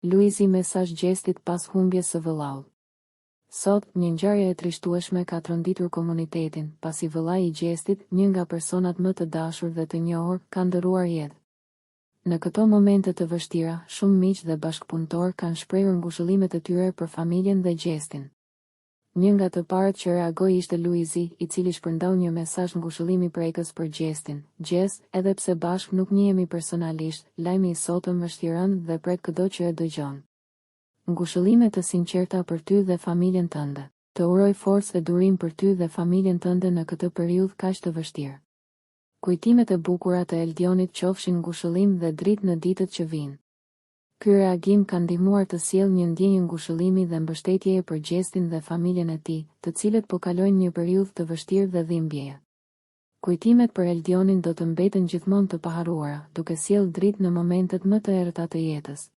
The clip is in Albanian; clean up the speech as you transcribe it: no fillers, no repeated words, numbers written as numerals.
Luizi mesazh gjestit pas humbjes së vëllaut. Sot, një ngjarje e trishtueshme ka tronditur komunitetin, pasi vëllai i gjestit, një nga personat më të dashur dhe të njohur, ka ndëruar jetë. Në këto momente të vështira, shumë miq dhe bashkëpunëtor kanë shprehur ngushëllimet e tyre për familjen dhe gjestin. Një nga të parët që reagoi ishte Luizi, i cili shpërndau një mesazh ngushëllimi prekës për gjestin. Gjes, edhe pse bashkë nuk njihemi personalisht, lajmi i sotëm është i rëndë dhe prek çdo që e dëgjon. Ngushëllime të sinqerta për ty dhe familjen tënde. Të uroj forcë dhe durim për ty dhe familjen tënde në këtë periudhë kaq të vështirë. Kujtimet e bukura të Eldionit qofshin ngushëllim dhe dritë në ditët që vijnë. Ky reagim ka ndihmuar të sjellë një ndjenjë ngushëllimi dhe mbështetjeje për gjestin dhe familjen e tij, të cilët po kalojnë një periudhë të vështirë dhe dhimbjeje. Kujtimet për Eldionin do të mbeten gjithmonë të paharruara, duke sjellë dritë në momentet më të errëta të jetës.